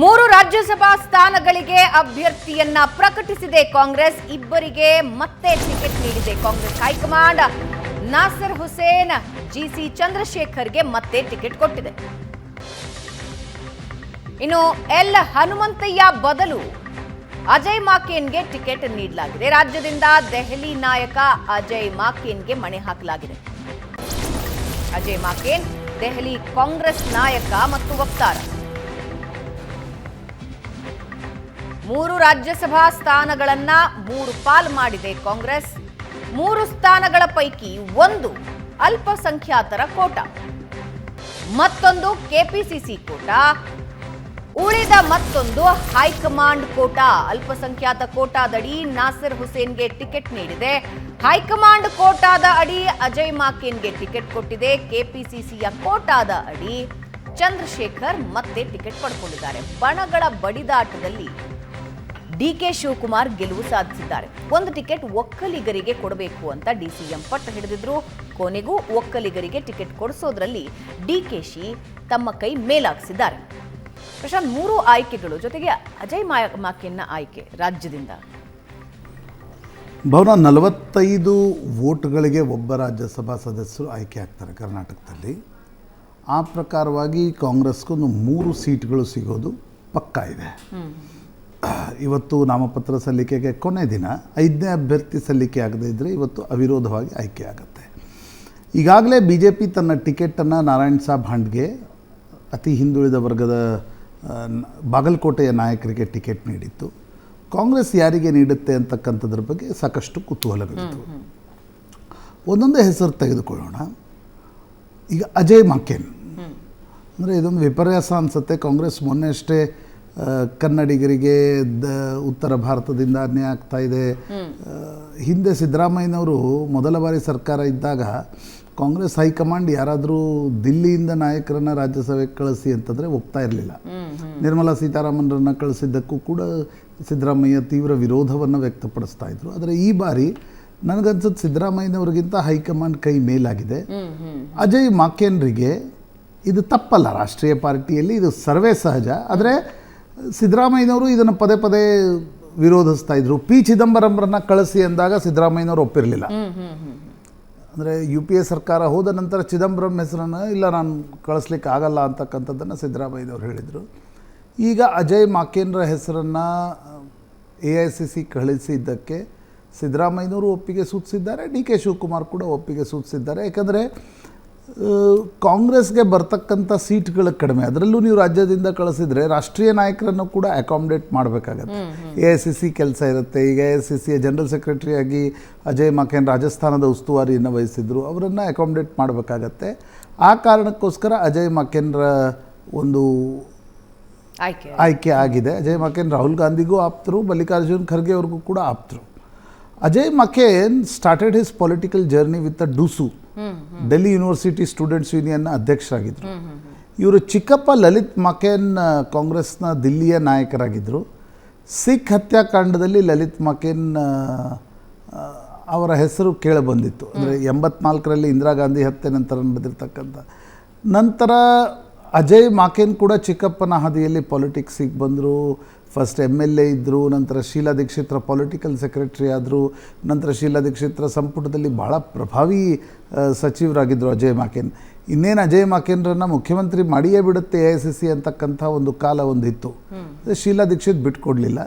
ಮೂರು ರಾಜ್ಯಸಭಾ ಸ್ಥಾನಗಳಿಗೆ ಅಭ್ಯರ್ಥಿಯನ್ನ ಪ್ರಕಟಿಸಿದೆ ಕಾಂಗ್ರೆಸ್. ಇಬ್ಬರಿಗೆ ಮತ್ತೆ ಟಿಕೆಟ್ ನೀಡಿದೆ ಕಾಂಗ್ರೆಸ್ ಹೈಕಮಾಂಡ್. ನಾಸಿರ್ ಹುಸೇನ್, ಜಿಸಿ ಚಂದ್ರಶೇಖರ್ಗೆ ಮತ್ತೆ ಟಿಕೆಟ್ ಕೊಟ್ಟಿದೆ. ಇನ್ನು ಎಲ್ ಹನುಮಂತಯ್ಯ ಬದಲು ಅಜಯ್ ಮಾಕೇನ್ಗೆ ಟಿಕೆಟ್ ನೀಡಲಾಗಿದೆ. ರಾಜ್ಯದಿಂದ ದೆಹಲಿ ನಾಯಕ ಅಜಯ್ ಮಾಕೇನ್ಗೆ ಮಣೆ ಹಾಕಲಾಗಿದೆ. ಅಜಯ್ ಮಾಕೇನ್ ದೆಹಲಿ ಕಾಂಗ್ರೆಸ್ ನಾಯಕ ಮತ್ತು ವಕ್ತಾರ. ಮೂರು ರಾಜ್ಯಸಭಾ ಸ್ಥಾನಗಳನ್ನ ಮೂರು ಪಾಲು ಮಾಡಿದೆ ಕಾಂಗ್ರೆಸ್. ಮೂರು ಸ್ಥಾನಗಳ ಪೈಕಿ ಒಂದು ಅಲ್ಪಸಂಖ್ಯಾತರ ಕೋಟಾ, ಮತ್ತೊಂದು ಕೆಪಿಸಿಸಿ ಕೋಟಾ, ಉಳಿದ ಮತ್ತೊಂದು ಹೈಕಮಾಂಡ್ ಕೋಟಾ. ಅಲ್ಪಸಂಖ್ಯಾತ ಕೋಟಾದಡಿ ನಾಸಿರ್ ಹುಸೇನ್ಗೆ ಟಿಕೆಟ್ ನೀಡಿದೆ. ಹೈಕಮಾಂಡ್ ಕೋಟಾದ ಅಡಿ ಅಜಯ್ ಮಾಕೇನ್ಗೆ ಟಿಕೆಟ್ ಕೊಟ್ಟಿದೆ. ಕೆಪಿಸಿಸಿಯ ಕೋಟಾದ ಅಡಿ ಚಂದ್ರಶೇಖರ್ ಮತ್ತೆ ಟಿಕೆಟ್ ಪಡ್ಕೊಂಡಿದ್ದಾರೆ. ಬಣಗಳ ಬಡಿದಾಟದಲ್ಲಿ ಡಿಕೆ ಶಿವಕುಮಾರ್ ಗೆಲುವು ಸಾಧಿಸಿದ್ದಾರೆ. ಒಂದು ಟಿಕೆಟ್ ಒಕ್ಕಲಿಗರಿಗೆ ಕೊಡಬೇಕು ಅಂತ ಡಿಸಿಎಂ ಪಟ್ಟು ಹಿಡಿದಿದ್ರು. ಕೊನೆಗೂ ಒಕ್ಕಲಿಗರಿಗೆ ಟಿಕೆಟ್ ಕೊಡಿಸೋದ್ರಲ್ಲಿ ಡಿಕೆಶಿ ತಮ್ಮ ಕೈ ಮೇಲಾಗಿಸಿದ್ದಾರೆ. ಪ್ರಶಾಂತ್, ಮೂರು ಆಯ್ಕೆಗಳು ಜೊತೆಗೆ ಅಜಯ್ ಮಾಕೇನ್ನ ಆಯ್ಕೆ ರಾಜ್ಯದಿಂದ. ಭವನ 45 ವೋಟ್ಗಳಿಗೆ ಒಬ್ಬ ರಾಜ್ಯಸಭಾ ಸದಸ್ಯರು ಆಯ್ಕೆ ಆಗ್ತಾರೆ ಕರ್ನಾಟಕದಲ್ಲಿ. ಆ ಪ್ರಕಾರವಾಗಿ ಕಾಂಗ್ರೆಸ್ಗೊಂದು 3 ಸೀಟ್ಗಳು ಸಿಗೋದು ಪಕ್ಕಾ ಇದೆ. ಇವತ್ತು ನಾಮಪತ್ರ ಸಲ್ಲಿಕೆಗೆ ಕೊನೆ ದಿನ. 5ನೇ ಅಭ್ಯರ್ಥಿ ಸಲ್ಲಿಕೆ ಆಗದೇ ಇದ್ದರೆ ಇವತ್ತು ಅವಿರೋಧವಾಗಿ ಆಯ್ಕೆ ಆಗುತ್ತೆ. ಈಗಾಗಲೇ ಬಿ ಜೆ ಪಿ ತನ್ನ ಟಿಕೆಟನ್ನು ನಾರಾಯಣ್ ಸಾಬ್ ಹಾಂಡ್ಗೆ, ಅತಿ ಹಿಂದುಳಿದ ವರ್ಗದ ಬಾಗಲಕೋಟೆಯ ನಾಯಕರಿಗೆ ಟಿಕೆಟ್ ನೀಡಿತ್ತು. ಕಾಂಗ್ರೆಸ್ ಯಾರಿಗೆ ನೀಡುತ್ತೆ ಅಂತಕ್ಕಂಥದ್ರ ಬಗ್ಗೆ ಸಾಕಷ್ಟು ಕುತೂಹಲಗಳಿತ್ತು. ಒಂದೊಂದೇ ಹೆಸರು ತೆಗೆದುಕೊಳ್ಳೋಣ. ಈಗ ಅಜಯ್ ಮಾಕೇನ್ ಅಂದರೆ ಇದೊಂದು ವಿಪರ್ಯಾಸ ಅನಿಸುತ್ತೆ. ಕಾಂಗ್ರೆಸ್ ಮೊನ್ನೆ ಅಷ್ಟೇ ಕನ್ನಡಿಗರಿಗೆ ಉತ್ತರ ಭಾರತದಿಂದ ಅನ್ಯಾಯ ಆಗ್ತಾ ಇದೆ. ಹಿಂದೆ ಸಿದ್ದರಾಮಯ್ಯನವರು ಮೊದಲ ಬಾರಿ ಸರ್ಕಾರ ಇದ್ದಾಗ ಕಾಂಗ್ರೆಸ್ ಹೈಕಮಾಂಡ್ ಯಾರಾದರೂ ದಿಲ್ಲಿಯಿಂದ ನಾಯಕರನ್ನು ರಾಜ್ಯಸಭೆಗೆ ಕಳಿಸಿ ಅಂತಂದರೆ ಒಪ್ತಾ ಇರಲಿಲ್ಲ. ನಿರ್ಮಲಾ ಸೀತಾರಾಮನ್ರನ್ನು ಕಳಿಸಿದ್ದಕ್ಕೂ ಕೂಡ ಸಿದ್ದರಾಮಯ್ಯ ತೀವ್ರ ವಿರೋಧವನ್ನು ವ್ಯಕ್ತಪಡಿಸ್ತಾ ಇದ್ರು. ಆದರೆ ಈ ಬಾರಿ ನನಗನ್ಸುತ್ತೆ ಸಿದ್ದರಾಮಯ್ಯನವ್ರಿಗಿಂತ ಹೈಕಮಾಂಡ್ ಕೈ ಮೇಲಾಗಿದೆ. ಅಜಯ್ ಮಾಕೇನ್ರಿಗೆ ಇದು ತಪ್ಪಲ್ಲ, ರಾಷ್ಟ್ರೀಯ ಪಾರ್ಟಿಯಲ್ಲಿ ಇದು ಸರ್ವೇ ಸಹಜ. ಆದರೆ ಸಿದ್ದರಾಮಯ್ಯನವರು ಇದನ್ನು ಪದೇ ಪದೇ ವಿರೋಧಿಸ್ತಾ ಇದ್ರು. ಪಿ ಚಿದಂಬರಂರನ್ನ ಕಳಿಸಿ ಅಂದಾಗ ಸಿದ್ದರಾಮಯ್ಯನವರು ಒಪ್ಪಿರಲಿಲ್ಲ. ಅಂದರೆ UPA ಸರ್ಕಾರ ಹೋದ ನಂತರ ಚಿದಂಬರಂ ಹೆಸರನ್ನು ಇಲ್ಲ ನಾನು ಕಳಿಸ್ಲಿಕ್ಕೆ ಆಗಲ್ಲ ಅಂತಕ್ಕಂಥದ್ದನ್ನು ಸಿದ್ದರಾಮಯ್ಯನವರು ಹೇಳಿದರು. ಈಗ ಅಜಯ್ ಮಾಕೇನ್ರ ಹೆಸರನ್ನು AICC ಕಳಿಸಿದ್ದಕ್ಕೆ ಸಿದ್ದರಾಮಯ್ಯನವರು ಒಪ್ಪಿಗೆ ಸೂಚಿಸಿದ್ದಾರೆ. ಡಿ ಕೆ ಶಿವಕುಮಾರ್ ಕೂಡ ಒಪ್ಪಿಗೆ ಸೂಚಿಸಿದ್ದಾರೆ. ಯಾಕಂದರೆ ಕಾಂಗ್ರೆಸ್ಗೆ ಬರ್ತಕ್ಕಂಥ ಸೀಟ್ಗಳು ಕಡಿಮೆ. ಅದರಲ್ಲೂ ನೀವು ರಾಜ್ಯದಿಂದ ಕಳಿಸಿದರೆ ರಾಷ್ಟ್ರೀಯ ನಾಯಕರನ್ನು ಕೂಡ ಅಕಾಮಿಡೇಟ್ ಮಾಡಬೇಕಾಗತ್ತೆ. AICC ಕೆಲಸ ಇರುತ್ತೆ. ಈಗ AICCಯ ಜನರಲ್ ಸೆಕ್ರೆಟರಿಯಾಗಿ ಅಜಯ್ ಮಾಕೇನ್ ರಾಜಸ್ಥಾನದ ಉಸ್ತುವಾರಿಯನ್ನು ವಹಿಸಿದ್ರು. ಅವರನ್ನು ಅಕಾಮಿಡೇಟ್ ಮಾಡಬೇಕಾಗತ್ತೆ. ಆ ಕಾರಣಕ್ಕೋಸ್ಕರ ಅಜಯ್ ಮಾಕೇನ್ರ ಒಂದು ಆಯ್ಕೆ ಆಗಿದೆ. ಅಜಯ್ ಮಾಕೇನ್ ರಾಹುಲ್ ಗಾಂಧಿಗೂ ಆಪ್ತರು, ಮಲ್ಲಿಕಾರ್ಜುನ್ ಖರ್ಗೆ ಅವ್ರಿಗೂ ಕೂಡ ಆಪ್ತರು. Ajay Maken started his political journey with a DUSU, Delhi university students ಯೂನಿಯನ್ನ ಅಧ್ಯಕ್ಷರಾಗಿದ್ದರು. ಇವರು ಚಿಕ್ಕಪ್ಪ ಲಲಿತ್ ಮಾಕೇನ್ ಕಾಂಗ್ರೆಸ್ನ ದಿಲ್ಲಿಯ ನಾಯಕರಾಗಿದ್ದರು. ಸಿಖ್ ಹತ್ಯಾಕಾಂಡದಲ್ಲಿ ಲಲಿತ್ ಮಾಕೇನ್ ಅವರ ಹೆಸರು ಕೇಳಿಬಂದಿತ್ತು. ಅಂದರೆ 84ರಲ್ಲಿ ಇಂದಿರಾ ಗಾಂಧಿ ಹತ್ಯೆ ನಂತರ ನಡೆದಿರ್ತಕ್ಕಂಥ ನಂತರ ಅಜಯ್ ಮಾಕೇನ್ ಕೂಡ ಚಿಕ್ಕಪ್ಪನ ಹಾದಿಯಲ್ಲಿ ಪಾಲಿಟಿಕ್ಸಿಗೆ ಬಂದರು. ಫಸ್ಟ್ MLA ಇದ್ದರು. ನಂತರ ಶೀಲಾ ದೀಕ್ಷಿತ್ರ ಪೊಲಿಟಿಕಲ್ ಸೆಕ್ರೆಟರಿ ಆದರು. ನಂತರ ಶೀಲಾ ದೀಕ್ಷಿತ್ರ ಸಂಪುಟದಲ್ಲಿ ಭಾಳ ಪ್ರಭಾವಿ ಸಚಿವರಾಗಿದ್ದರು ಅಜಯ್ ಮಾಕೇನ್. ಇನ್ನೇನು ಅಜಯ್ ಮಾಕೇನ್ರನ್ನು ಮುಖ್ಯಮಂತ್ರಿ ಮಾಡಿಯೇ ಬಿಡುತ್ತೆ AICC ಅಂತಕ್ಕಂಥ ಒಂದು ಕಾಲ ಒಂದಿತ್ತು. ಶೀಲಾ ದೀಕ್ಷಿತ್ ಬಿಟ್ಕೊಡ್ಲಿಲ್ಲ.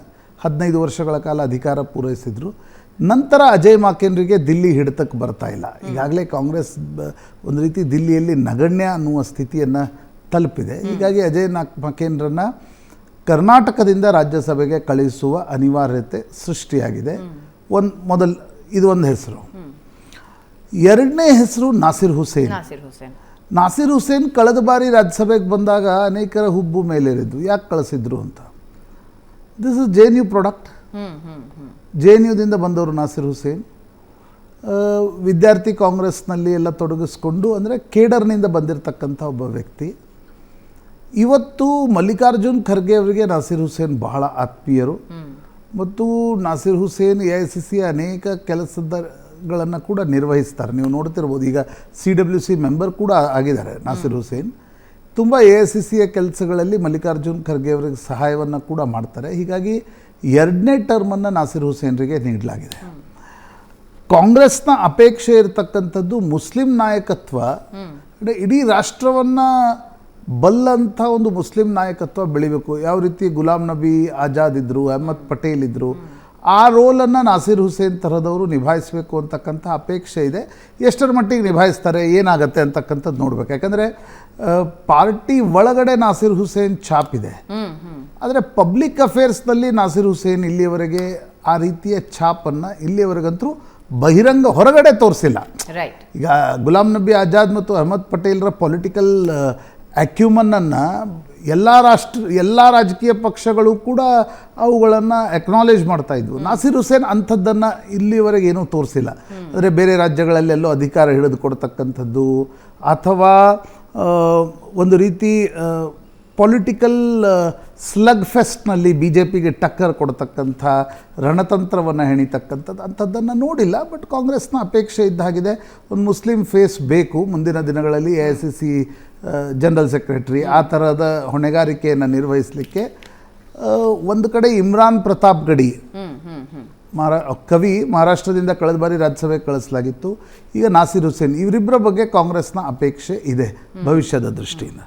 15 ವರ್ಷಗಳ ಕಾಲ ಅಧಿಕಾರ ಪೂರೈಸಿದರು. ನಂತರ ಅಜಯ್ ಮಾಕೇನ್ರಿಗೆ ದಿಲ್ಲಿ ಹಿಡಿತಕ್ಕೆ ಬರ್ತಾ ಇಲ್ಲ. ಈಗಾಗಲೇ ಕಾಂಗ್ರೆಸ್ ಒಂದು ರೀತಿ ದಿಲ್ಲಿಯಲ್ಲಿ ನಗಣ್ಯ ಅನ್ನುವ ಸ್ಥಿತಿಯನ್ನು ತಲುಪಿದೆ. ಹೀಗಾಗಿ ಅಜಯ್ ಮಾಕೇನ್ರನ್ನು ಕರ್ನಾಟಕದಿಂದ ರಾಜ್ಯಸಭೆಗೆ ಕಳಿಸುವ ಅನಿವಾರ್ಯತೆ ಸೃಷ್ಟಿಯಾಗಿದೆ. ಇದು ಒಂದು ಹೆಸರು. ಎರಡನೇ ಹೆಸರು ನಾಸಿರ್ ಹುಸೇನ್. ನಾಸಿರ್ ಹುಸೇನ್ ಕಳೆದ ಬಾರಿ ರಾಜ್ಯಸಭೆಗೆ ಬಂದಾಗ ಅನೇಕರ ಹುಬ್ಬು ಮೇಲೇರಿದ್ದು. ಯಾಕೆ ಕಳಿಸಿದ್ರು ಅಂತ. This is JNU product. JNUದಿಂದ ಬಂದವರು ನಾಸಿರ್ ಹುಸೇನ್. ವಿದ್ಯಾರ್ಥಿ ಕಾಂಗ್ರೆಸ್ನಲ್ಲಿ ಎಲ್ಲ ತೊಡಗಿಸ್ಕೊಂಡು, ಅಂದರೆ ಕೇಡರ್ನಿಂದ ಬಂದಿರತಕ್ಕಂಥ ಒಬ್ಬ ವ್ಯಕ್ತಿ. ಇವತ್ತು ಮಲ್ಲಿಕಾರ್ಜುನ್ ಖರ್ಗೆ ಅವರಿಗೆ ನಾಸಿರ್ ಹುಸೇನ್ ಬಹಳ ಆತ್ಮೀಯರು. ಮತ್ತು ನಾಸಿರ್ ಹುಸೇನ್ AICCಯ ಅನೇಕ ಕೆಲಸಗಳನ್ನು ಕೂಡ ನಿರ್ವಹಿಸ್ತಾರೆ. ನೀವು ನೋಡ್ತಿರ್ಬೋದು. ಈಗ CWC ಮೆಂಬರ್ ಕೂಡ ಆಗಿದ್ದಾರೆ ನಾಸಿರ್ ಹುಸೇನ್. ತುಂಬ AICCಯ ಕೆಲಸಗಳಲ್ಲಿ ಮಲ್ಲಿಕಾರ್ಜುನ್ ಖರ್ಗೆ ಅವರಿಗೆ ಸಹಾಯವನ್ನು ಕೂಡ ಮಾಡ್ತಾರೆ. ಹೀಗಾಗಿ 2ನೇ ಟರ್ಮನ್ನು ನಾಸಿರ್ ಹುಸೇನ್ರಿಗೆ ನೀಡಲಾಗಿದೆ. ಕಾಂಗ್ರೆಸ್ನ ಅಪೇಕ್ಷೆ ಇರತಕ್ಕಂಥದ್ದು ಮುಸ್ಲಿಂ ನಾಯಕತ್ವ, ಇಡೀ ರಾಷ್ಟ್ರವನ್ನು ಬಲ್ಲಂಥ ಒಂದು ಮುಸ್ಲಿಂ ನಾಯಕತ್ವ ಬೆಳಿಬೇಕು. ಯಾವ ರೀತಿ ಗುಲಾಂ ನಬಿ ಆಜಾದ್ ಇದ್ದರು, ಅಹ್ಮದ್ ಪಟೇಲ್ ಇದ್ದರು, ಆ ರೋಲನ್ನು ನಾಸಿರ್ ಹುಸೇನ್ ಥರದವರು ನಿಭಾಯಿಸಬೇಕು ಅಂತಕ್ಕಂಥ ಅಪೇಕ್ಷೆ ಇದೆ. ಎಷ್ಟರ ಮಟ್ಟಿಗೆ ನಿಭಾಯಿಸ್ತಾರೆ, ಏನಾಗುತ್ತೆ ಅಂತಕ್ಕಂಥದ್ದು ನೋಡ್ಬೇಕು. ಯಾಕಂದರೆ ಪಾರ್ಟಿ ಒಳಗಡೆ ನಾಸಿರ್ ಹುಸೇನ್ ಛಾಪ್ ಇದೆ, ಆದರೆ ಪಬ್ಲಿಕ್ ಅಫೇರ್ಸ್ನಲ್ಲಿ ನಾಸಿರ್ ಹುಸೇನ್ ಇಲ್ಲಿಯವರೆಗೆ ಆ ರೀತಿಯ ಛಾಪನ್ನು ಇಲ್ಲಿಯವರೆಗಂತೂ ಬಹಿರಂಗ ಹೊರಗಡೆ ತೋರಿಸಿಲ್ಲ. ಈಗ ಗುಲಾಂ ನಬಿ ಆಜಾದ್ ಮತ್ತು ಅಹ್ಮದ್ ಪಟೇಲ್ರ ಪೊಲಿಟಿಕಲ್ ಅಕ್ಯೂಮನನ್ನು ಎಲ್ಲ ರಾಜಕೀಯ ಪಕ್ಷಗಳು ಕೂಡ ಅವುಗಳನ್ನು ಅಕ್ನಾಲೇಜ್ ಮಾಡ್ತಾ ಇದ್ವು. ನಾಸಿರ್ ಹುಸೇನ್ ಅಂಥದ್ದನ್ನು ಇಲ್ಲಿವರೆಗೆ ಏನೂ ತೋರಿಸಿಲ್ಲ. ಅಂದರೆ ಬೇರೆ ರಾಜ್ಯಗಳಲ್ಲೆಲ್ಲೋ ಅಧಿಕಾರ ಹಿಡಿದುಕೊಡ್ತಕ್ಕಂಥದ್ದು ಅಥವಾ ಒಂದು ರೀತಿ ಪೊಲಿಟಿಕಲ್ ಸ್ಲಗ್ ಫೆಸ್ಟ್ನಲ್ಲಿ BJPಗೆ ಟಕ್ಕರ್ ಕೊಡ್ತಕ್ಕಂಥ ರಣತಂತ್ರವನ್ನು ಹೆಣಿತಕ್ಕಂಥದ್ದು ಅಂಥದ್ದನ್ನು ನೋಡಿಲ್ಲ. ಬಟ್ ಕಾಂಗ್ರೆಸ್ನ ಅಪೇಕ್ಷೆ ಇದ್ದಾಗಿದೆ, ಒಂದು ಮುಸ್ಲಿಂ ಫೇಸ್ ಬೇಕು ಮುಂದಿನ ದಿನಗಳಲ್ಲಿ AICC ಜನರಲ್ ಸೆಕ್ರೆಟರಿ ಆ ಥರದ ಹೊಣೆಗಾರಿಕೆಯನ್ನು ನಿರ್ವಹಿಸಲಿಕ್ಕೆ. ಒಂದು ಕಡೆ ಇಮ್ರಾನ್ ಪ್ರತಾಪ್ ಗಡಿ ಕವಿ ಮಹಾರಾಷ್ಟ್ರದಿಂದ ಕಳೆದ ಬಾರಿ ರಾಜ್ಯಸಭೆಗೆ ಕಳಿಸಲಾಗಿತ್ತು. ಈಗ ನಾಸಿರ್ ಹುಸೇನ್, ಇವರಿಬ್ಬರ ಬಗ್ಗೆ ಕಾಂಗ್ರೆಸ್ನ ಅಪೇಕ್ಷೆ ಇದೆ ಭವಿಷ್ಯದ ದೃಷ್ಟಿಯಿಂದ.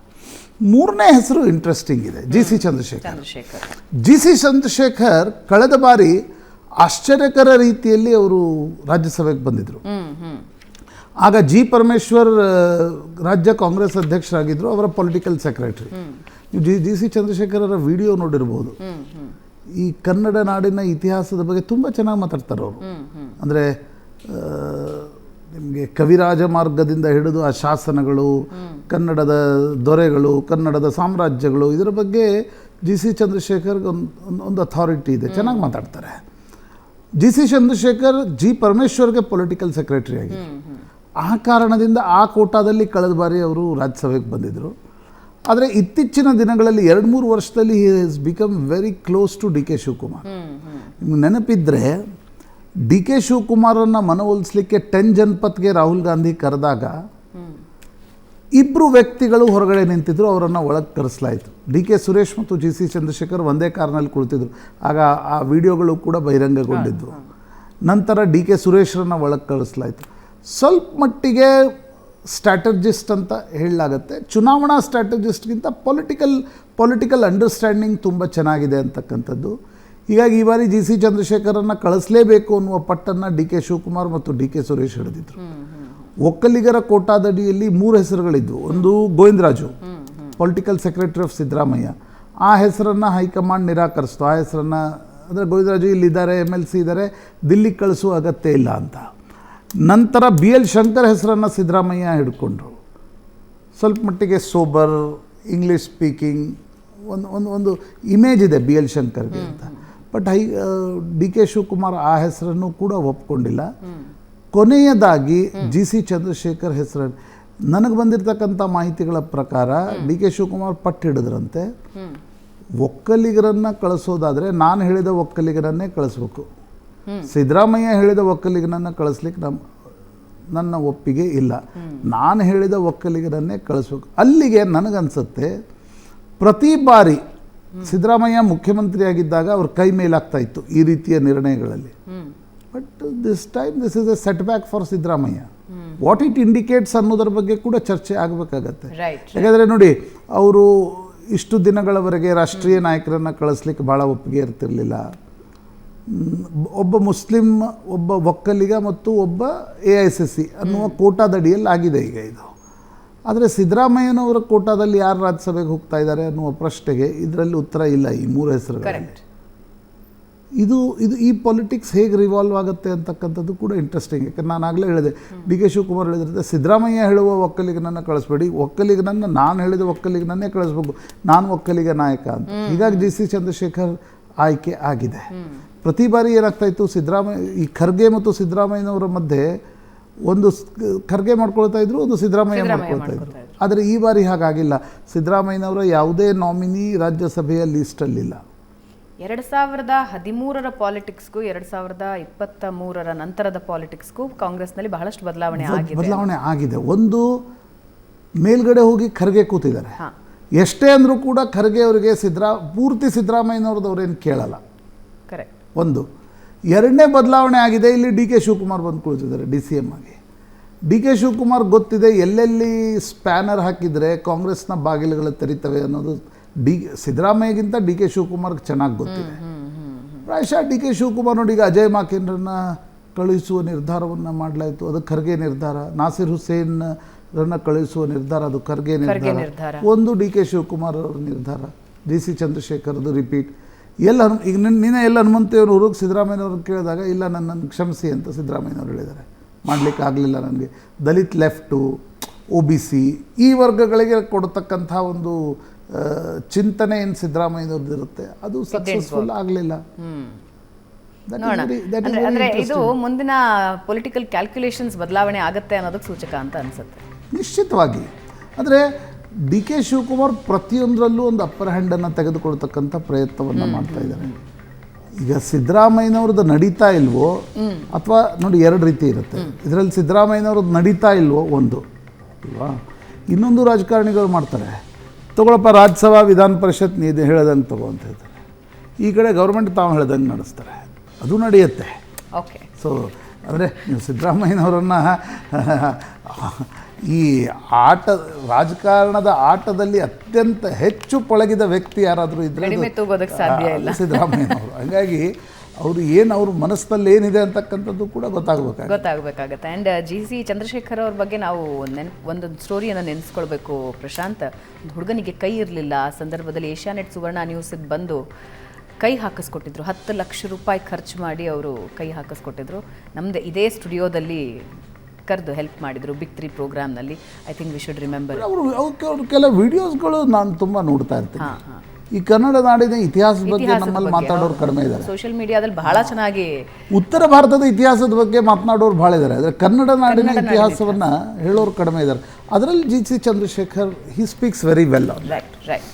3ನೇ ಹೆಸರು ಇಂಟ್ರೆಸ್ಟಿಂಗ್ ಇದೆ, GC ಚಂದ್ರಶೇಖರ್. GC ಚಂದ್ರಶೇಖರ್ ಕಳೆದ ಬಾರಿ ಆಶ್ಚರ್ಯಕರ ರೀತಿಯಲ್ಲಿ ಅವರು ರಾಜ್ಯಸಭೆಗೆ ಬಂದಿದ್ದರು. ಆಗ G. ಪರಮೇಶ್ವರ್ ರಾಜ್ಯ ಕಾಂಗ್ರೆಸ್ ಅಧ್ಯಕ್ಷರಾಗಿದ್ದರು, ಅವರ ಪೊಲಿಟಿಕಲ್ ಸೆಕ್ರೆಟರಿ. ನೀವು GC ಚಂದ್ರಶೇಖರ್ ಅವರ ವಿಡಿಯೋ ನೋಡಿರ್ಬೋದು. ಈ ಕನ್ನಡ ನಾಡಿನ ಇತಿಹಾಸದ ಬಗ್ಗೆ ತುಂಬ ಚೆನ್ನಾಗಿ ಮಾತಾಡ್ತಾರೆ ಅವರು. ಅಂದರೆ ನಿಮಗೆ ಕವಿರಾಜ ಮಾರ್ಗದಿಂದ ಹಿಡಿದು ಆ ಶಾಸನಗಳು, ಕನ್ನಡದ ದೊರೆಗಳು, ಕನ್ನಡದ ಸಾಮ್ರಾಜ್ಯಗಳು, ಇದರ ಬಗ್ಗೆ GC ಚಂದ್ರಶೇಖರ್ಗೆ ಒಂದು ಅಥಾರಿಟಿ ಇದೆ, ಚೆನ್ನಾಗಿ ಮಾತಾಡ್ತಾರೆ. GC Chandrashekhar G. ಪರಮೇಶ್ವರ್ಗೆ ಪೊಲಿಟಿಕಲ್ ಸೆಕ್ರೆಟರಿ ಆಗಿದ್ದರು. ಆ ಕಾರಣದಿಂದ ಆ ಕೋಟಾದಲ್ಲಿ ಕಳೆದ ಬಾರಿ ಅವರು ರಾಜ್ಯಸಭೆಗೆ ಬಂದಿದ್ದರು. ಆದರೆ ಇತ್ತೀಚಿನ ದಿನಗಳಲ್ಲಿ 2-3 ವರ್ಷದಲ್ಲಿ he has become very close to DK Shivakumar. ನಿಮ್ಗೆ ನೆನಪಿದ್ದರೆ DK ಶಿವಕುಮಾರನ್ನು ಮನವೊಲಿಸಲಿಕ್ಕೆ 10 ಜನಪಥ್ಗೆ ರಾಹುಲ್ ಗಾಂಧಿ ಕರೆದಾಗ ಇಬ್ಬರು ವ್ಯಕ್ತಿಗಳು ಹೊರಗಡೆ ನಿಂತಿದ್ದರು, ಅವರನ್ನು ಒಳಗೆ ಕರೆಸಲಾಯಿತು. DK ಸುರೇಶ್ ಮತ್ತು GC ಚಂದ್ರಶೇಖರ್ ಒಂದೇ ಕಾರ್ನಲ್ಲಿ ಕುಳಿತಿದ್ರು. ಆಗ ಆ ವಿಡಿಯೋಗಳು ಕೂಡ ಬಹಿರಂಗಗೊಂಡಿದ್ವು. ನಂತರ DK ಸುರೇಶ್ರನ್ನು ಒಳಗೆ ಕಳಿಸಲಾಯಿತು. ಸ್ವಲ್ಪ ಮಟ್ಟಿಗೆ ಸ್ಟ್ರಾಟಜಿಸ್ಟ್ ಅಂತ ಹೇಳಲಾಗತ್ತೆ. ಚುನಾವಣಾ ಸ್ಟ್ರಾಟಜಿಸ್ಟ್ಗಿಂತ ಪೊಲಿಟಿಕಲ್ ಅಂಡರ್ಸ್ಟ್ಯಾಂಡಿಂಗ್ ತುಂಬ ಚೆನ್ನಾಗಿದೆ ಅಂತಕ್ಕಂಥದ್ದು. ಹೀಗಾಗಿ ಈ ಬಾರಿ GC ಚಂದ್ರಶೇಖರನ್ನು ಕಳಿಸಲೇಬೇಕು ಅನ್ನುವ ಪಟ್ಟನ್ನು DK ಶಿವಕುಮಾರ್ ಮತ್ತು DK ಸುರೇಶ್ ಹಿಡಿದಿದ್ರು. ಒಕ್ಕಲಿಗರ ಕೋಟಾದಡಿಯಲ್ಲಿ 3 ಹೆಸರುಗಳಿದ್ವು. ಒಂದು Govindaraju, political secretary of Siddaramaiah. ಆ ಹೆಸರನ್ನು ಹೈಕಮಾಂಡ್ ನಿರಾಕರಿಸ್ತು. ಆ ಹೆಸರನ್ನು ಅಂದರೆ ಗೋವಿಂದರಾಜು ಇಲ್ಲಿದ್ದಾರೆ, MLC ಇದ್ದಾರೆ, ದಿಲ್ಲಿಗೆ ಕಳಿಸುವ ಅಗತ್ಯ ಇಲ್ಲ ಅಂತ. ನಂತರ BL ಶಂಕರ್ ಹೆಸರನ್ನು ಸಿದ್ದರಾಮಯ್ಯ ಹಿಡ್ಕೊಂಡ್ರು. ಸ್ವಲ್ಪ ಮಟ್ಟಿಗೆ ಸೋಬರ್, ಇಂಗ್ಲೀಷ್ ಸ್ಪೀಕಿಂಗ್ ಒಂದು ಇಮೇಜ್ ಇದೆ BL ಶಂಕರ್ಗೆ ಅಂತ. ಬಟ್ DK ಶಿವಕುಮಾರ್ ಆ ಹೆಸರನ್ನು ಕೂಡ ಒಪ್ಕೊಂಡಿಲ್ಲ. ಕೊನೆಯದಾಗಿ GC ಚಂದ್ರಶೇಖರ್ ಹೆಸರನ್ನು, ನನಗೆ ಬಂದಿರತಕ್ಕಂಥ ಮಾಹಿತಿಗಳ ಪ್ರಕಾರ DK ಶಿವಕುಮಾರ್ ಪಟ್ಟು ಹಿಡಿದ್ರಂತೆ, ಒಕ್ಕಲಿಗರನ್ನು ಕಳಿಸೋದಾದರೆ ನಾನು ಹೇಳಿದ ಒಕ್ಕಲಿಗರನ್ನೇ ಕಳಿಸ್ಬೇಕು, ಸಿದ್ದರಾಮಯ್ಯ ಹೇಳಿದ ಒಕ್ಕಲಿಗನನ್ನು ಕಳಿಸ್ಲಿಕ್ಕೆ ನನ್ನ ಒಪ್ಪಿಗೆ ಇಲ್ಲ, ನಾನು ಹೇಳಿದ ಒಕ್ಕಲಿಗರನ್ನೇ ಕಳಿಸ್ಬೇಕು. ಅಲ್ಲಿಗೆ ನನಗನ್ಸುತ್ತೆ ಪ್ರತಿ ಬಾರಿ ಸಿದ್ದರಾಮಯ್ಯ ಮುಖ್ಯಮಂತ್ರಿಯಾಗಿದ್ದಾಗ ಅವ್ರ ಕೈ ಮೇಲಾಗ್ತಾ ಇತ್ತು ಈ ರೀತಿಯ ನಿರ್ಣಯಗಳಲ್ಲಿ. But this time this is a set back for Siddaramaiah. What it indicates ಅನ್ನೋದ್ರ ಬಗ್ಗೆ ಕೂಡ ಚರ್ಚೆ ಆಗಬೇಕಾಗತ್ತೆ. ಯಾಕಂದರೆ ನೋಡಿ, ಅವರು ಇಷ್ಟು ದಿನಗಳವರೆಗೆ ರಾಷ್ಟ್ರೀಯ ನಾಯಕರನ್ನು ಕಳಿಸ್ಲಿಕ್ಕೆ ಭಾಳ ಒಪ್ಪಿಗೆ ಇರ್ತಿರಲಿಲ್ಲ. ಒಬ್ಬ ಮುಸ್ಲಿಂ, ಒಬ್ಬ ಒಕ್ಕಲಿಗ ಮತ್ತು ಒಬ್ಬ AICC ಅನ್ನುವ ಕೋಟಾದಡಿಯಲ್ಲಿ ಆಗಿದೆ ಈಗ ಇದು. ಆದರೆ ಸಿದ್ದರಾಮಯ್ಯನವರ ಕೋಟಾದಲ್ಲಿ ಯಾರು ರಾಜ್ಯಸಭೆಗೆ ಹೋಗ್ತಾ ಇದ್ದಾರೆ ಅನ್ನುವ ಪ್ರಶ್ನೆಗೆ ಇದರಲ್ಲಿ ಉತ್ತರ ಇಲ್ಲ. ಈ 3 ಹೆಸರುಗಳಲ್ಲಿ ಇದು ಈ ಪೊಲಿಟಿಕ್ಸ್ ಹೇಗೆ ರಿವಾಲ್ವ್ ಆಗುತ್ತೆ ಅಂತಕ್ಕಂಥದ್ದು ಕೂಡ ಇಂಟ್ರೆಸ್ಟಿಂಗ್. ಯಾಕಂದ್ರೆ ನಾನು ಆಗಲೇ ಹೇಳಿದೆ, DK ಶಿವಕುಮಾರ್ ಹೇಳಿದ್ರೆ ಸಿದ್ದರಾಮಯ್ಯ ಹೇಳುವ ಒಕ್ಕಲಿಗನನ್ನು ಕಳಿಸ್ಬೇಡಿ, ಒಕ್ಕಲಿಗನನ್ನು ನಾನು ಹೇಳಿದ ಒಕ್ಕಲಿಗನನ್ನೇ ಕಳಿಸ್ಬೇಕು, ನಾನು ಒಕ್ಕಲಿಗ ನಾಯಕ ಅಂತ. ಹೀಗಾಗಿ GC ಚಂದ್ರಶೇಖರ್ ಆಯ್ಕೆ ಆಗಿದೆ. ಪ್ರತಿ ಬಾರಿ ಏನಾಗ್ತಾ ಇತ್ತು, ಈ ಖರ್ಗೆ ಮತ್ತು ಸಿದ್ದರಾಮಯ್ಯನವರ ಮಧ್ಯೆ ಒಂದು ಖರ್ಗೆ ಮಾಡ್ಕೊಳ್ತಾ ಇದ್ರು, ಒಂದು ಸಿದ್ದರಾಮಯ್ಯ ಮಾಡ್ಕೊಳ್ತಾ ಇದ್ರು. ಆದರೆ ಈ ಬಾರಿ ಹಾಗಾಗಿಲ್ಲ. ಸಿದ್ದರಾಮಯ್ಯನವರ ಯಾವುದೇ ನಾಮಿನಿ ರಾಜ್ಯಸಭೆಯ ಲೀಸ್ಟಲ್ಲಿಲ್ಲ. 2013ರ ಪಾಲಿಟಿಕ್ಸ್ಗೂ 2023ರ ನಂತರದ ಪಾಲಿಟಿಕ್ಸ್ಗೂ ಕಾಂಗ್ರೆಸ್ನಲ್ಲಿ ಬಹಳಷ್ಟು ಬದಲಾವಣೆ ಆಗಿದೆ. ಒಂದು ಮೇಲ್ಗಡೆ ಹೋಗಿ ಖರ್ಗೆ ಕೂತಿದ್ದಾರೆ. ಹಾಂ. ಎಷ್ಟೇ ಅಂದರೂ ಕೂಡ ಖರ್ಗೆ ಅವರಿಗೆ ಪೂರ್ತಿ ಸಿದ್ದರಾಮಯ್ಯನವ್ರದ್ದು ಅವ್ರೇನು ಕೇಳಲ್ಲ. ಕರೆಕ್ಟ್. ಒಂದು. ಎರಡನೇ ಬದಲಾವಣೆ ಆಗಿದೆ, ಇಲ್ಲಿ ಡಿ ಕೆ ಶಿವಕುಮಾರ್ ಬಂದು ಕುಳಿತಿದ್ದಾರೆ ಡಿ ಸಿ ಎಮ್ ಆಗಿ. ಡಿ ಕೆ ಶಿವಕುಮಾರ್ ಗೊತ್ತಿದೆ ಎಲ್ಲೆಲ್ಲಿ ಸ್ಪ್ಯಾನರ್ ಹಾಕಿದರೆ ಕಾಂಗ್ರೆಸ್ನ ಬಾಗಿಲುಗಳು ತೆರೀತವೆ ಅನ್ನೋದು ಸಿದ್ದರಾಮಯ್ಯಗಿಂತ ಡಿ ಕೆ ಶಿವಕುಮಾರ್ಗೆ ಚೆನ್ನಾಗಿ ಗೊತ್ತಿದೆ. ಪ್ರಾಯಶಃ ಡಿ ಕೆ ಶಿವಕುಮಾರ್ ನೋಡಿ, ಈಗ ಅಜಯ್ ಮಾಕೇನ್ರನ್ನ ಕಳುಹಿಸುವ ನಿರ್ಧಾರವನ್ನು ಮಾಡಲಾಯಿತು, ಅದು ಖರ್ಗೆ ನಿರ್ಧಾರ. ನಾಸಿರ್ ಹುಸೇನ್ರನ್ನ ಕಳುಹಿಸುವ ನಿರ್ಧಾರ, ಅದು ಖರ್ಗೆ ನಿರ್ಧಾರ. ಒಂದು ಡಿ ಕೆ ಶಿವಕುಮಾರ್ ಅವರ ನಿರ್ಧಾರ, ಡಿ ಸಿ ಚಂದ್ರಶೇಖರ್ದು ರಿಪೀಟ್. ಈಗ ನಿನ್ನೆ ಹನುಮಂತಯ್ಯವ್ರು ಊರಿಗೆ ಸಿದ್ದರಾಮಯ್ಯವ್ರನ್ನ ಕೇಳಿದಾಗ ಇಲ್ಲ ನನ್ನನ್ನು ಕ್ಷಮಿಸಿ ಅಂತ ಸಿದ್ದರಾಮಯ್ಯವ್ರು ಹೇಳಿದ್ದಾರೆ. ಮಾಡಲಿಕ್ಕೆ ಆಗಲಿಲ್ಲ ನನಗೆ. ದಲಿತ್ ಲೆಫ್ಟು, OBC ಈ ವರ್ಗಗಳಿಗೆ ಕೊಡತಕ್ಕಂಥ ಒಂದು ಚಿಂತನೆ ಏನು ಸಿದ್ದರಾಮಯ್ಯವ್ರದ್ದು ಇರುತ್ತೆ, ಅದು ಸಕ್ಸಸ್ಫುಲ್ ಆಗಲಿಲ್ಲ. ಅಂದ್ರೆ ಇದು ಮುಂದಿನ ಪೊಲಿಟಿಕಲ್ ಕ್ಯಾಲ್ಕುಲೇಷನ್ಸ್ ಬದಲಾವಣೆ ಆಗುತ್ತೆ ಅನ್ನೋದಕ್ಕೆ ಸೂಚಕ ಅಂತ ಅನ್ಸುತ್ತೆ. ನಿಶ್ಚಿತವಾಗಿ. ಅಂದರೆ ಡಿ ಕೆ ಶಿವಕುಮಾರ್ ಪ್ರತಿಯೊಂದರಲ್ಲೂ ಒಂದು ಅಪ್ಪರ್ ಹ್ಯಾಂಡನ್ನು ತೆಗೆದುಕೊಳ್ತಕ್ಕಂಥ ಪ್ರಯತ್ನವನ್ನು ಮಾಡ್ತಾ ಇದ್ದಾರೆ. ಈಗ ಸಿದ್ದರಾಮಯ್ಯನವ್ರದ್ದು ನಡೀತಾ ಇಲ್ವೋ, ಅಥವಾ ನೋಡಿ ಎರಡು ರೀತಿ ಇರುತ್ತೆ ಇದರಲ್ಲಿ. ಸಿದ್ದರಾಮಯ್ಯನವ್ರದ್ದು ನಡೀತಾ ಇಲ್ವೋ ಒಂದು ಅಲ್ವಾ, ಇನ್ನೊಂದು ರಾಜಕಾರಣಿಗಳು ಮಾಡ್ತಾರೆ, ತಗೊಳಪ್ಪ ರಾಜ್ಯಸಭಾ ವಿಧಾನ ಪರಿಷತ್ ನೀನು ಹೇಳ್ದಂಗೆ ತಗೋ ಅಂತ ಹೇಳ್ತಾರೆ. ಈ ಕಡೆ ಗೌರ್ಮೆಂಟ್ ತಾವು ಹೇಳ್ದಂಗೆ ನಡೆಸ್ತಾರೆ, ಅದು ನಡೆಯುತ್ತೆ. ಓಕೆ. ಸೊ ಅಂದರೆ ನೀವು ಸಿದ್ದರಾಮಯ್ಯನವರನ್ನು ಈ ರಾಜಕಾರಣದ ಆಟದಲ್ಲಿ ಅತ್ಯಂತ ಹೆಚ್ಚು ಪಳಗಿದ ವ್ಯಕ್ತಿ ಯಾರಾದರೂ ಇದ್ದರೆ ಸಿದ್ದರಾಮಯ್ಯನವರು. ಹಾಗಾಗಿ ಅವರು ಅವ್ರ ಮನಸ್ಸಿನಲ್ಲಿ ಏನಿದೆ ಅಂತಕ್ಕಂಥದ್ದು ಕೂಡ ಗೊತ್ತಾಗಬೇಕಾಗತ್ತೆ. ಆ್ಯಂಡ್ GC ಚಂದ್ರಶೇಖರ್ ಅವ್ರ ಬಗ್ಗೆ ನಾವು ಒಂದು ಸ್ಟೋರಿಯನ್ನು ನೆನೆಸ್ಕೊಳ್ಬೇಕು ಪ್ರಶಾಂತ್. ಒಂದು ಹುಡುಗನಿಗೆ ಕೈ ಇರಲಿಲ್ಲ, ಆ ಸಂದರ್ಭದಲ್ಲಿ ಏಷ್ಯಾನೆಟ್ ಸುವರ್ಣ ನ್ಯೂಸಿಗೆ ಬಂದು ಕೈ ಹಾಕಿಸ್ಕೊಟ್ಟಿದ್ರು. 10 ಲಕ್ಷ ರೂಪಾಯಿ ಖರ್ಚು ಮಾಡಿ ಅವರು ಕೈ ಹಾಕಿಸ್ಕೊಟ್ಟಿದ್ರು. ನಮ್ಮದೇ ಇದೇ ಸ್ಟುಡಿಯೋದಲ್ಲಿ ಕರೆದು ಹೆಲ್ಪ್ ಮಾಡಿದ್ರು ಬಿಗ್ 3 ಪ್ರೋಗ್ರಾಮ್ನಲ್ಲಿ. I think we should remember. ಅವ್ರ ಕೆಲವು ವಿಡಿಯೋಸ್ಗಳು ನಾನು ತುಂಬ ನೋಡ್ತಾ ಇರ್ತೀನಿ. ಈ ಕನ್ನಡ ನಾಡಿನ ಇತಿಹಾಸದ ಬಗ್ಗೆ ನಮ್ಮಲ್ಲಿ ಮಾತಾಡೋರು ಕಡಿಮೆ ಇದ್ದಾರೆ. ಸೋಷಿಯಲ್ ಮೀಡಿಯಾದಲ್ಲಿ ಬಹಳ ಚೆನ್ನಾಗಿ ಉತ್ತರ ಭಾರತದ ಇತಿಹಾಸದ ಬಗ್ಗೆ ಮಾತನಾಡೋರು ಭಾಳ ಇದ್ದಾರೆ, ಆದರೆ ಕನ್ನಡ ನಾಡಿನ ಇತಿಹಾಸವನ್ನು ಹೇಳೋರು ಕಡಿಮೆ ಇದ್ದಾರೆ. ಅದರಲ್ಲಿ GC Chandrashekar he speaks very well. Right.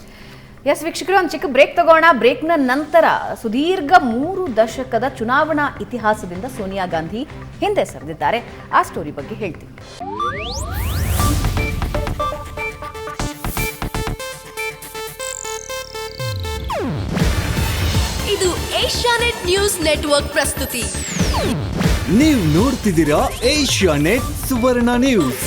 Yes ವೀಕ್ಷಕರು, ಒಂದು ಚಿಕ್ಕ ಬ್ರೇಕ್ ತಗೋಣ. ಬ್ರೇಕ್ನ ನಂತರ ಸುದೀರ್ಘ 3 ದಶಕದ ಚುನಾವಣಾ ಇತಿಹಾಸದಿಂದ ಸೋನಿಯಾ ಗಾಂಧಿ ಹಿಂದೆ ಸರಿದಿದ್ದಾರೆ. ಆ ಸ್ಟೋರಿ ಬಗ್ಗೆ ಹೇಳ್ತೀವಿ. ಇದು ಏಷ್ಯಾನೆಟ್ ನ್ಯೂಸ್ ನೆಟ್ವರ್ಕ್ ಪ್ರಸ್ತುತಿ. ನೀವು ನೋಡ್ತಿದ್ದೀರಾ ಏಷ್ಯಾನೆಟ್ ಸುವರ್ಣ ನ್ಯೂಸ್.